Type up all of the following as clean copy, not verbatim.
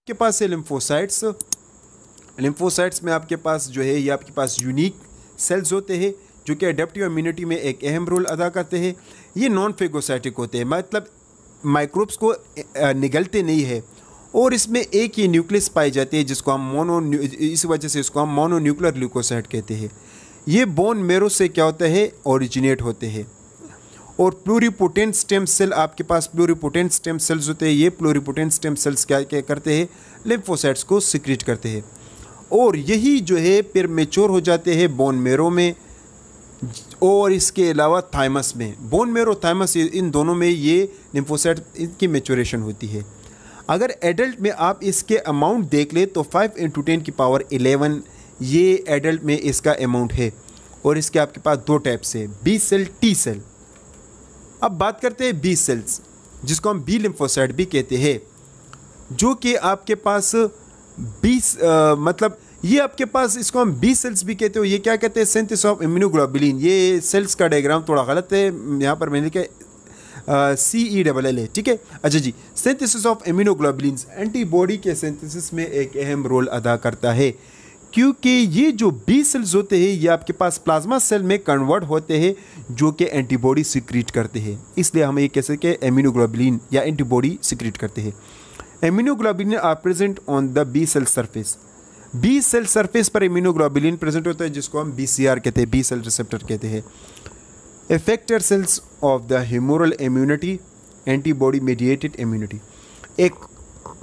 आपके पास है lymphocytes. Lymphocytes में आपके पास जो है ये आपके पास यूनिक सेल्स होते हैं जो कि एडेप्टिव इम्यूनिटी में एक अहम रोल अदा करते हैं। ये नॉन फेगोसाइटिक होते हैं, मतलब माइक्रोब्स को निगलते नहीं है, और इसमें एक ही न्यूक्लियस पाई जाती है जिसको हम इस वजह से इसको हम मोनोन्यूक्लियर ल्यूकोसाइट कहते हैं। ये बोन मेरो से क्या होता है, ओरिजिनेट होते हैं। और प्लूरिपोटेंट स्टेम सेल, आपके पास प्लूरिपोटेंट स्टेम सेल्स होते हैं। ये प्लूरिपोटेंट स्टेम सेल्स क्या क्या करते हैं, लिम्फोसाइट्स को सिक्रीट करते हैं, और यही जो है फिर मेच्योर हो जाते हैं बोन मेरो में, और इसके अलावा थाइमस में। बोन मेरो थाइमस इन दोनों में ये लिम्फोसाइट की मेच्योरेशन होती है। अगर एडल्ट में आप इसके अमाउंट देख ले तो 5 × 10⁻11 ये एडल्ट में इसका अमाउंट है। और इसके आपके पास दो टाइप्स है, बी सेल, टी सेल। अब बात करते हैं बी सेल्स, जिसको हम बी लिम्फोसाइट भी कहते हैं, जो कि आपके पास मतलब ये आपके पास इसको हम बी सेल्स भी कहते हो। ये क्या कहते हैं, सिंथेसिस ऑफ इम्यूनोग्लोबुलिन। ये सेल्स का डायग्राम थोड़ा गलत है, यहाँ पर मैंने लिखा CELL, ठीक है। अच्छा जी, सिंथेसिस ऑफ इम्यूनोग्लोबुलिन्स एंटीबॉडी के सिंथेसिस में एक अहम रोल अदा करता है, क्योंकि ये जो बी सेल्स होते हैं ये आपके पास प्लाज्मा सेल में कन्वर्ट होते हैं जो कि एंटीबॉडी सिक्रीट करते हैं। इसलिए हम ये कह सकते हैं इम्यूनोग्लोबुलिन या एंटीबॉडी सिक्रीट करते हैं। Immunoglobulin are present on the B cell surface. B cell surface पर इम्यूनोग्लोबुलिन प्रेजेंट होता है, जिसको हम BCR कहते हैं, बी सेल रिसेप्टर कहते हैं। Effector cells of the humoral immunity, antibody mediated immunity. एक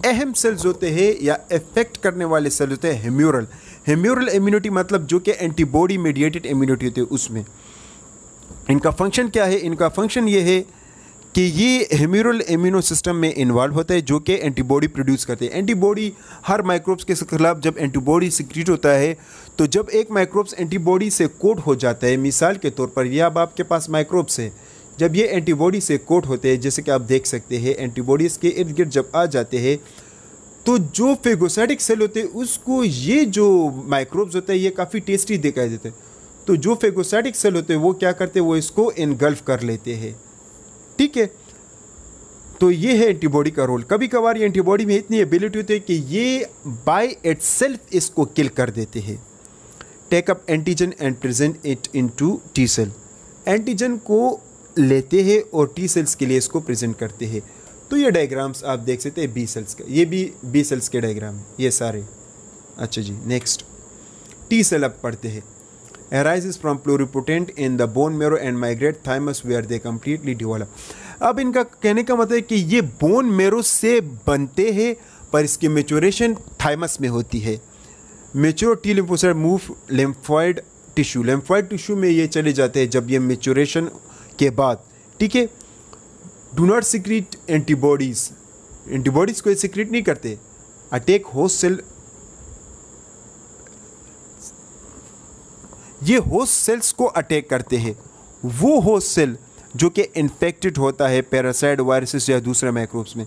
अहम सेल्स होते हैं या इफेक्ट करने वाले सेल होते हैं ह्यूमरल। ह्यूमरल इम्यूनिटी मतलब जो कि एंटीबॉडी मेडिएटेड इम्यूनिटी होती है, उसमें इनका फंक्शन क्या है। इनका फंक्शन ये है कि ये ह्यूमरल इम्यूनो सिस्टम में इन्वॉल्व होता है जो कि एंटीबॉडी प्रोड्यूस करते हैं। एंटीबॉडी हर माइक्रोब्स के खिलाफ जब एंटीबॉडी सिक्रीट होता है, तो जब एक माइक्रोब्स एंटीबॉडी से कोट हो जाता है, मिसाल के तौर पर ये अब आपके पास माइक्रोब्स है, जब ये एंटीबॉडी से कोट होते हैं, जैसे कि आप देख सकते हैं एंटीबॉडीज़ के इर्द गिर्द जब आ जाते हैं, तो जो फेगोसाइटिक सेल होते हैं उसको ये जो माइक्रोब्स होते हैं ये काफ़ी टेस्टी दिखाई देते हैं। तो जो फेगोसाइटिक सेल होते हैं वो क्या करते हैं, वो इसको इनगल्फ कर लेते हैं, ठीक है। तो ये है एंटीबॉडी का रोल। कभी कभार ये एंटीबॉडी में इतनी एबिलिटी होती है कि ये बाय इटसेल्फ इसको किल कर देते हैं। Take up antigen and present it into T cell. Antigen को लेते हैं और टी सेल्स के लिए इसको प्रेजेंट करते हैं। तो ये डायग्राम्स आप देख सकते हैं बी सेल्स का, ये भी बी सेल्स के डायग्राम है ये सारे। अच्छा जी, नेक्स्ट टी सेल अब पढ़ते हैं। arises from pluripotent in the bone marrow and migrate thymus where they completely develop। अब इनका कहने का मतलब है कि ये बोन मेरो से बनते हैं, पर इसकी मेच्योरेशन थाइमस में होती है। Mature T lymphocyte move lymphoid tissue. Lymphoid tissue में ये चले जाते हैं जब ये मेच्योरेशन के बाद, ठीक है। Do not secrete antibodies. Antibodies को ये सिक्रीट नहीं करते। अटैक होस्ट सेल, ये होस्ट सेल्स को अटैक करते हैं। वो होस्ट सेल जो कि इन्फेक्टेड होता है पैरासाइट, वायरसेस या दूसरे माइक्रोब्स में।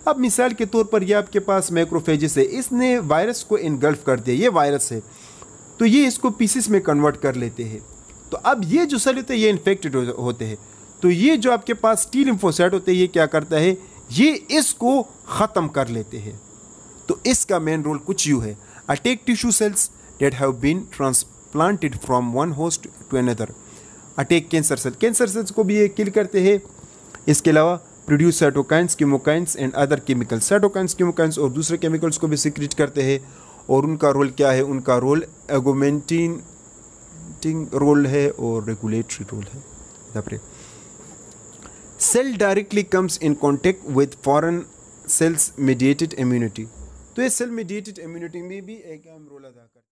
अब मिसाल के तौर पर ये आपके पास मैक्रोफेजिस है, इसने वायरस को इनगल्फ कर दिया, ये वायरस है, तो ये इसको पीसेस में कन्वर्ट कर लेते हैं। तो अब ये जो सेल होते हैं ये इन्फेक्टेड होते हैं, तो ये जो आपके पास टी लिम्फोसाइट होते हैं ये क्या करता है, ये इसको ख़त्म कर लेते हैं। तो इसका मेन रोल कुछ यूँ है, attack tissue cells that have been transplanted from one host to another. Attack cancer cell, cancer cells को भी ये किल करते हैं। इसके अलावा produce cytokines, chemokines and other chemicals. Cytokines, chemokines और दूसरे केमिकल्स को भी सिक्रीट करते हैं। और उनका रोल क्या है, उनका रोल एगोमेंटिंग रोल है और रेगुलेटरी रोल है। Cell directly comes in contact with foreign cells mediated immunity. तो ये सेल मीडिएटेड इम्यूनिटी में भी एक अहम रोल अदा करता है।